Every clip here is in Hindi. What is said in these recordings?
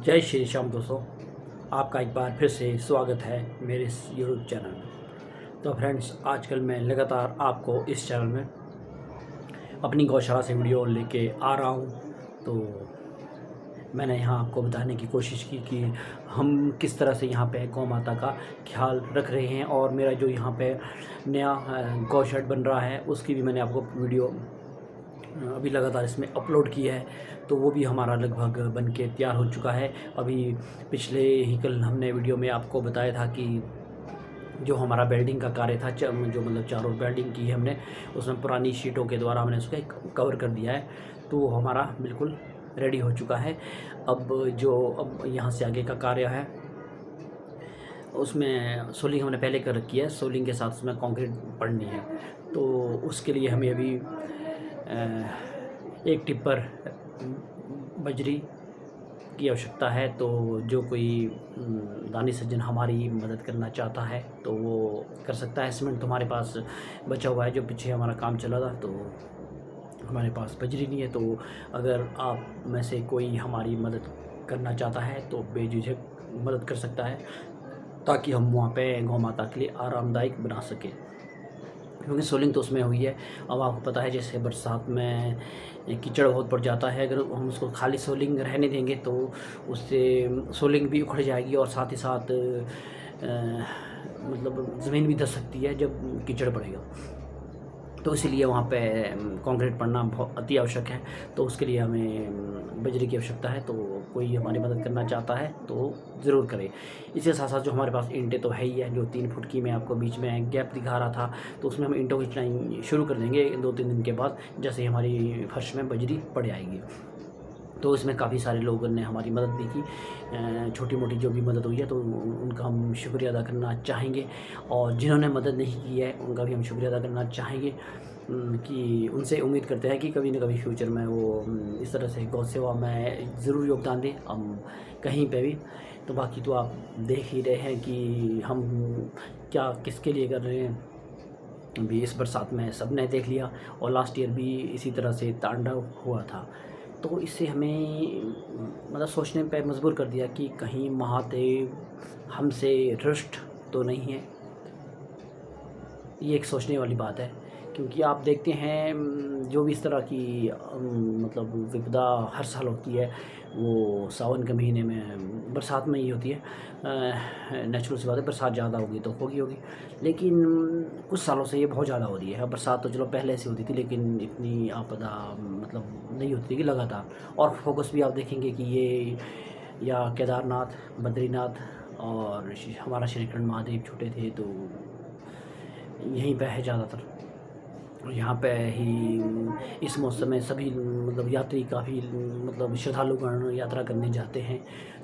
जय श्री श्याम दोस्तों, आपका एक बार फिर से स्वागत है मेरे इस यूट्यूब चैनल में। तो फ्रेंड्स, आजकल मैं लगातार आपको इस चैनल में अपनी गौशाला से वीडियो लेके आ रहा हूँ। तो मैंने यहाँ आपको बताने की कोशिश की कि हम किस तरह से यहाँ पे गौ माता का ख्याल रख रहे हैं, और मेरा जो यहाँ पे नया गौ शेड बन रहा है उसकी भी मैंने आपको वीडियो अभी लगातार इसमें अपलोड की है। तो वो भी हमारा लगभग बन के तैयार हो चुका है। अभी पिछले ही कल हमने वीडियो में आपको बताया था कि जो हमारा वेल्डिंग का कार्य था, जो मतलब चारों वेल्डिंग की है हमने, उसमें पुरानी शीटों के द्वारा हमने उसको कवर कर दिया है। तो हमारा बिल्कुल रेडी हो चुका है। अब यहाँ से आगे का कार्य है, उसमें सोलिंग हमने पहले कर रखी है। सोलिंग के साथ उसमें कंक्रीट पड़नी है। तो उसके लिए हमें अभी एक टिप्पर बजरी की आवश्यकता है। तो जो कोई दानी सज्जन हमारी मदद करना चाहता है तो वो कर सकता है। सीमेंट तो हमारे पास बचा हुआ है, जो पीछे हमारा काम चला था, तो हमारे पास बजरी नहीं है। तो अगर आप में से कोई हमारी मदद करना चाहता है तो बेझिझक मदद कर सकता है, ताकि हम वहाँ पे गौ माता के लिए आरामदायक बना सकें। क्योंकि सोलिंग तो उसमें हुई है। अब आपको पता है, जैसे बरसात में कीचड़ बहुत पड़ जाता है। अगर हम उसको खाली सोलिंग रहने देंगे तो उससे सोलिंग भी उखड़ जाएगी, और साथ ही साथ मतलब ज़मीन भी धंस सकती है जब कीचड़ पड़ेगा। तो इसीलिए वहाँ पे कंक्रीट पड़ना बहुत अति आवश्यक है। तो उसके लिए हमें बजरी की आवश्यकता है। तो कोई हमारी मदद करना चाहता है तो ज़रूर करे। इसके साथ साथ जो हमारे पास ईंटें तो है ही है, जो 3 फुट की मैं आपको बीच में गैप दिखा रहा था, तो उसमें हम ईंटों की चिनाई शुरू कर देंगे 2-3 दिन के बाद, जैसे हमारी फर्श में बजरी पड़ जाएगी। तो इसमें काफ़ी सारे लोगों ने हमारी मदद भी की। छोटी मोटी जो भी मदद हुई है तो उनका हम शुक्रिया अदा करना चाहेंगे, और जिन्होंने मदद नहीं की है उनका भी हम शुक्रिया अदा करना चाहेंगे। कि उनसे उम्मीद करते हैं कि कभी न कभी फ्यूचर में वो इस तरह से गौ सेवा में ज़रूर योगदान दें, हम कहीं पे भी। तो बाकी तो आप देख ही रहे हैं कि हम क्या किसके लिए कर रहे हैं। अभी इस बरसात में सब ने देख लिया, और लास्ट ईयर भी इसी तरह से तांडव हुआ था। तो इससे हमें मतलब सोचने पे मजबूर कर दिया कि कहीं महादेव हमसे रुष्ट तो नहीं है। ये एक सोचने वाली बात है, क्योंकि आप देखते हैं जो भी इस तरह की मतलब विपदा हर साल होती है, वो सावन के महीने में बरसात में ही होती है। नेचुरल सी बात है, बरसात ज़्यादा होगी तो होगी, लेकिन कुछ सालों से ये बहुत ज़्यादा हो रही है। बरसात तो चलो पहले से होती थी, लेकिन इतनी आपदा मतलब नहीं होती थी कि लगातार। और फोकस भी आप देखेंगे कि ये या केदारनाथ, बद्रीनाथ और हमारा श्रीखंड महादेव छूटे थे, तो यहीं पे है ज़्यादातर। यहाँ पे ही इस मौसम में सभी मतलब यात्री काफ़ी मतलब श्रद्धालुगण यात्रा करने जाते हैं,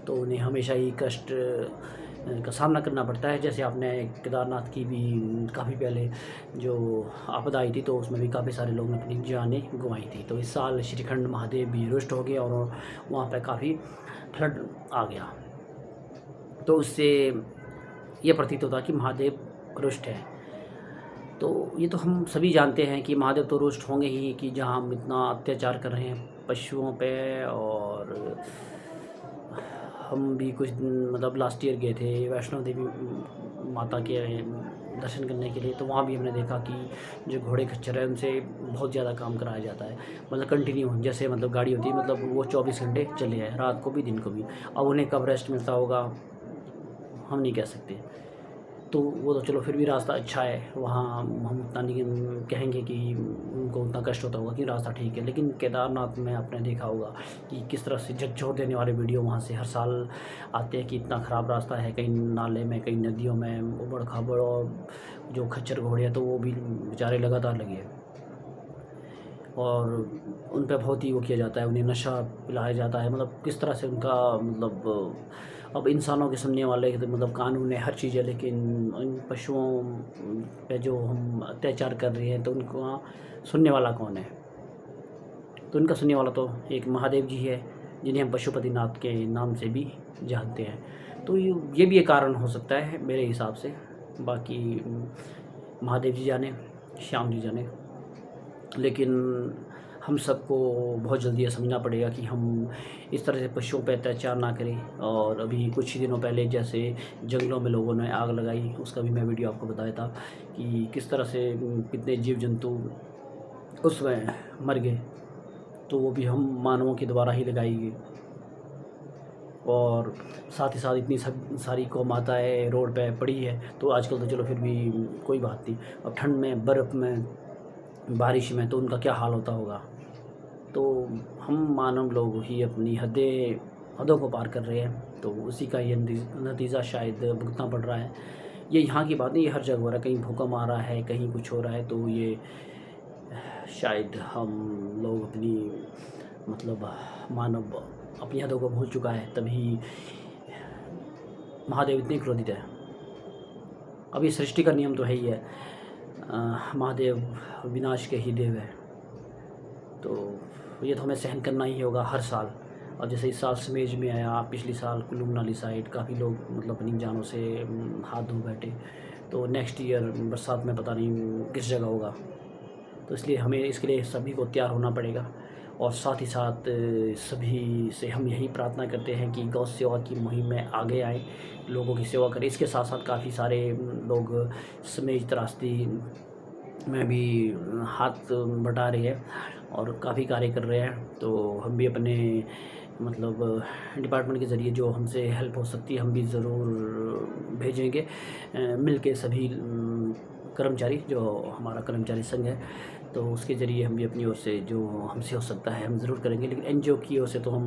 तो उन्हें हमेशा ही कष्ट का सामना करना पड़ता है। जैसे आपने केदारनाथ की भी काफ़ी पहले जो आपदा आई थी, तो उसमें भी काफ़ी सारे लोगों ने अपनी जानें गंवाई थी। तो इस साल श्रीखंड महादेव भी रुष्ट हो गए, और वहाँ पे काफ़ी फ्लड आ गया। तो उससे ये प्रतीत होता कि महादेव रुष्ट है। तो ये तो हम सभी जानते हैं कि महादेव तो रुष्ट होंगे ही, कि जहाँ हम इतना अत्याचार कर रहे हैं पशुओं पे। और हम भी कुछ मतलब लास्ट ईयर गए थे वैष्णो देवी माता के दर्शन करने के लिए, तो वहाँ भी हमने देखा कि जो घोड़े खच्चर है उनसे बहुत ज़्यादा काम कराया जाता है। मतलब कंटिन्यू, जैसे मतलब गाड़ी होती है, मतलब वो 24 घंटे चले हैं, रात को भी दिन को भी। अब उन्हें कब रेस्ट मिलता होगा हम नहीं कह सकते। तो वो तो चलो फिर भी रास्ता अच्छा है, वहाँ हम उतना नहीं कहेंगे कि उनको उतना कष्ट होता होगा, कि रास्ता ठीक है। लेकिन केदारनाथ में आपने देखा होगा कि किस तरह से झकझोर देने वाले वीडियो वहाँ से हर साल आते हैं, कि इतना ख़राब रास्ता है, कई नाले में, कई नदियों में उबड़ खाबड़, और जो खच्चर घोड़े हैं तो वो भी बेचारे लगातार लगे हैं, और उन पर बहुत ही वो किया जाता है, उन्हें नशा पिलाया जाता है। मतलब किस तरह से उनका मतलब अब इंसानों के सुनने वाले तो मतलब कानून है, हर चीज़ है, लेकिन इन पशुओं पे जो हम अत्याचार कर रहे हैं तो उनको सुनने वाला कौन है? तो उनका सुनने वाला तो एक महादेव जी है, जिन्हें हम पशुपतिनाथ के नाम से भी जानते हैं। तो ये भी एक कारण हो सकता है मेरे हिसाब से। बाकी महादेव जी जाने, श्याम जी जाने। लेकिन हम सबको बहुत जल्दी ये समझना पड़ेगा कि हम इस तरह से पशुओं पर अत्याचार ना करें। और अभी कुछ ही दिनों पहले जैसे जंगलों में लोगों ने आग लगाई, उसका भी मैं वीडियो आपको बताया था कि किस तरह से कितने जीव जंतु उसमें मर गए, तो वो भी हम मानवों के द्वारा ही लगाई गई। और साथ ही साथ इतनी सारी गौ माताएँ रोड पे पड़ी है, तो आजकल तो चलो फिर भी कोई बात नहीं। अब ठंड में, बर्फ़ में, बारिश में तो उनका क्या हाल होता होगा। तो हम मानव लोग ही अपनी हदों को पार कर रहे हैं, तो उसी का ये नतीजा शायद भुगतना पड़ रहा है। ये यहाँ की बात नहीं, ये हर जगह हो रहा है। कहीं भूकंप आ रहा है, कहीं कुछ हो रहा है, तो ये शायद हम लोग अपनी मतलब मानव अपनी हदों को भूल चुका है, तभी महादेव इतने क्रोधित है। अब ये सृष्टि का नियम तो है ही है, महादेव विनाश के ही देव है, तो ये तो हमें सहन करना ही होगा हर साल। और जैसे इस साल समेज में आया, पिछले साल कुल्लू मनाली साइड काफ़ी लोग मतलब अपनी जानों से हाथ धो बैठे, तो नेक्स्ट ईयर बरसात में पता नहीं किस जगह होगा। तो इसलिए हमें इसके लिए सभी को तैयार होना पड़ेगा। और साथ ही साथ सभी से हम यही प्रार्थना करते हैं कि गौ सेवा की मुहिम में आगे आएँ, लोगों की सेवा करें। इसके साथ साथ काफ़ी सारे लोग समेज त्रासदी में भी हाथ बटा रहे हैं और काफ़ी कार्य कर रहे हैं। तो हम भी अपने मतलब डिपार्टमेंट के ज़रिए जो हमसे हेल्प हो सकती है हम भी ज़रूर भेजेंगे। मिल के सभी कर्मचारी, जो हमारा कर्मचारी संघ है, तो उसके ज़रिए हम भी अपनी ओर से जो हमसे हो सकता है हम ज़रूर करेंगे। लेकिन एनजीओ की ओर से तो हम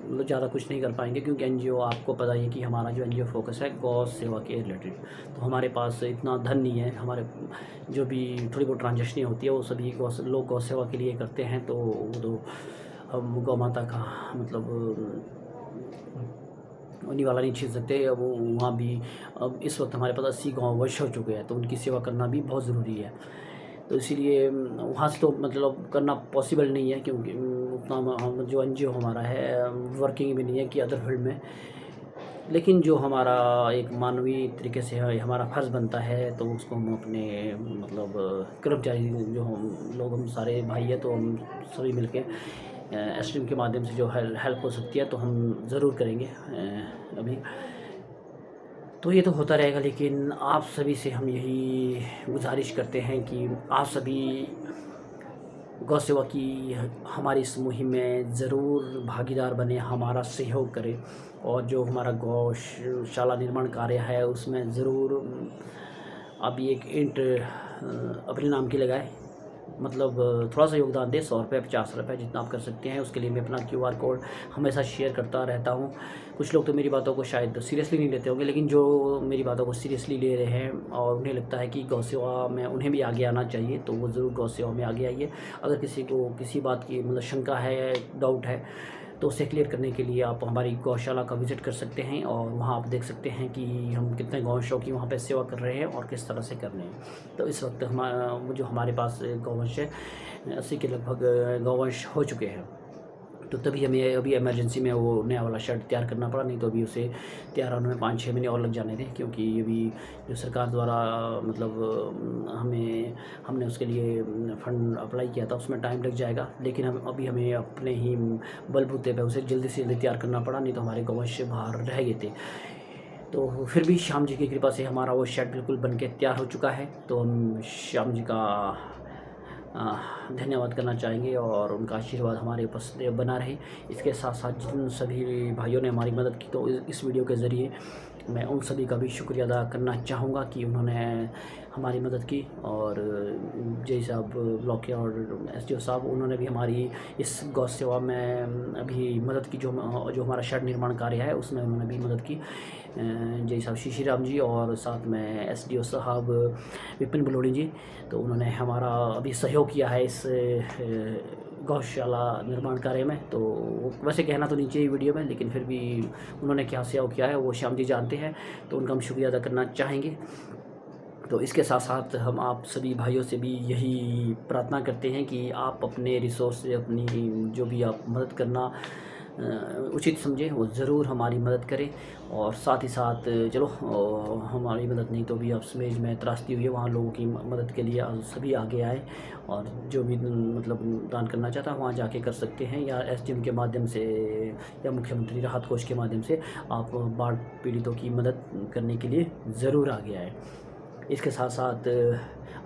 मतलब ज़्यादा कुछ नहीं कर पाएंगे, क्योंकि एनजीओ आपको पता ही है कि हमारा जो एनजीओ फोकस है गौ सेवा के रिलेटेड, तो हमारे पास इतना धन नहीं है। हमारे जो भी थोड़ी बहुत ट्रांजेक्शनें होती है वो सभी लोग गौ सेवा के लिए करते हैं, तो वो तो हम गौ माता का मतलब निवाला नहीं छीन सकते। अब वो वहाँ भी अब इस वक्त हमारे पास 80 गाँव वश हो चुके हैं, तो उनकी सेवा करना भी बहुत ज़रूरी है। तो इसीलिए वहाँ से तो मतलब करना पॉसिबल नहीं है, क्योंकि उतना हम जो एनजीओ हमारा है वर्किंग भी नहीं है कि अदर फील्ड में। लेकिन जो हमारा एक मानवीय तरीके से है, हमारा फ़र्ज़ बनता है, तो उसको हम अपने मतलब कर्मचारी जो हम सारे भाई हैं, तो हम सभी मिल के स्ट्रीम के माध्यम से जो हेल्प हो सकती है तो हम ज़रूर करेंगे। अभी तो ये तो होता रहेगा, लेकिन आप सभी से हम यही गुजारिश करते हैं कि आप सभी गौ सेवा की हमारी इस मुहिम में ज़रूर भागीदार बने, हमारा सहयोग करें। और जो हमारा गौशाला निर्माण कार्य है उसमें ज़रूर अभी एक ईंट अपने नाम की लगाए, मतलब थोड़ा सा योगदान दें, 100 रुपये, 50 रुपये, जितना आप कर सकते हैं। उसके लिए मैं अपना QR कोड हमेशा शेयर करता रहता हूँ। कुछ लोग तो मेरी बातों को शायद सीरियसली नहीं लेते होंगे, लेकिन जो मेरी बातों को सीरियसली ले रहे हैं और उन्हें लगता है कि गौ सेवा में उन्हें भी आगे आना चाहिए, तो वो ज़रूर गौ सेवा में आगे आइए। अगर किसी को किसी बात की मतलब शंका है, डाउट है, तो उसे क्लियर करने के लिए आप हमारी गौशाला का विज़िट कर सकते हैं, और वहाँ आप देख सकते हैं कि हम कितने गौवंशों की वहाँ पे सेवा कर रहे हैं और किस तरह से कर रहे हैं। तो इस वक्त जो हमारे पास गौवंश है 80 के लगभग गौवंश हो चुके हैं। तो तभी हमें अभी इमरजेंसी में वो नया वाला शेड तैयार करना पड़ा, नहीं तो अभी उसे तैयार होने में 5-6 महीने और लग जाने थे, क्योंकि अभी जो सरकार द्वारा मतलब हमने उसके लिए फंड अप्लाई किया था, उसमें टाइम लग जाएगा। लेकिन हमें अपने ही बलबूते पे उसे जल्दी से जल्दी तैयार करना पड़ा, नहीं तो हमारे गौवंश बाहर रह गए थे। तो फिर भी श्याम जी की कृपा से हमारा वो शेड बिल्कुल बन के तैयार हो चुका है। तो हम श्याम जी का धन्यवाद करना चाहेंगे और उनका आशीर्वाद हमारे ऊपर सदैव बना रहे। इसके साथ साथ जिन सभी भाइयों ने हमारी मदद की, तो इस वीडियो के ज़रिए मैं उन सभी का भी शुक्रिया अदा करना चाहूँगा कि उन्होंने हमारी मदद की। और जय साहब ब्लॉक के और SDO साहब, उन्होंने भी हमारी इस गौ सेवा में अभी मदद की। जो हमारा शेड निर्माण कार्य है उसमें उन्होंने भी मदद की। जय साहब श्री राम जी और साथ में SDO साहब विपिन बलोड़ी जी, तो उन्होंने हमारा अभी सहयोग किया है इस गौशाला निर्माण कार्य में। तो वैसे कहना तो नहीं चाहिए वीडियो में, लेकिन फिर भी उन्होंने क्या सहयोग किया है वो श्याम जी जानते हैं, तो उनका हम शुक्रिया अदा करना चाहेंगे। तो इसके साथ साथ हम आप सभी भाइयों से भी यही प्रार्थना करते हैं कि आप अपने रिसोर्स से अपनी जो भी आप मदद करना उचित समझे वो ज़रूर हमारी मदद करें। और साथ ही साथ चलो हमारी मदद नहीं तो भी अब स्मेज में त्रासदी हुई है, वहाँ लोगों की मदद के लिए सभी आगे आए, और जो भी मतलब दान करना चाहता है वहाँ जाके कर सकते हैं, या एसडीएम के माध्यम से या मुख्यमंत्री राहत कोष के माध्यम से आप बाढ़ पीड़ितों की मदद करने के लिए ज़रूर आगे आए। इसके साथ साथ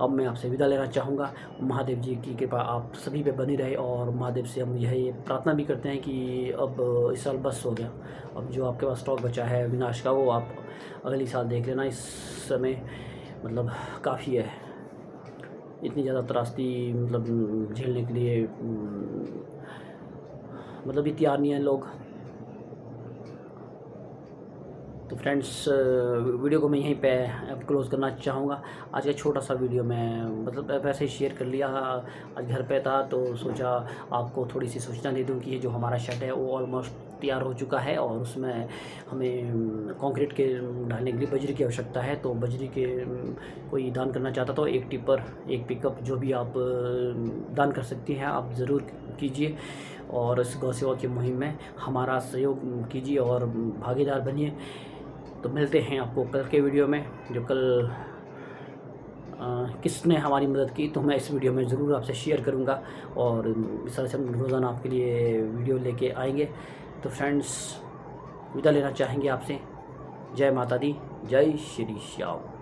अब मैं आपसे विदा लेना चाहूँगा। महादेव जी की कृपा आप सभी पे बनी रहे, और महादेव से हम यही प्रार्थना भी करते हैं कि अब इस साल बस हो गया, अब जो आपके पास स्टॉक बचा है विनाश का वो आप अगली साल देख लेना। इस समय मतलब काफ़ी है, इतनी ज़्यादा त्रासदी मतलब झेलने के लिए मतलब भी तैयार नहीं है लोग। तो फ्रेंड्स वीडियो को मैं यहीं पे अब क्लोज़ करना चाहूँगा। आज का छोटा सा वीडियो मैं मतलब वैसे ही शेयर कर लिया, आज घर पे था तो सोचा आपको थोड़ी सी सूचना दे दूँ कि ये जो हमारा शेड है वो ऑलमोस्ट तैयार हो चुका है, और उसमें हमें कंक्रीट के डालने के लिए बजरी की आवश्यकता है। तो बजरी के कोई दान करना चाहता तो एक टिपर, एक पिकअप, जो भी आप दान कर सकती हैं आप ज़रूर कीजिए, और इस गौ सेवा की मुहिम में हमारा सहयोग कीजिए और भागीदार बनिए। तो मिलते हैं आपको कल के वीडियो में, जो कल किसने हमारी मदद की तो मैं इस वीडियो में ज़रूर आपसे शेयर करूंगा, और इस तरह से हम रोज़ाना आपके लिए वीडियो लेके आएंगे। तो फ्रेंड्स विदा लेना चाहेंगे आपसे। जय माता दी, जय श्री श्याम।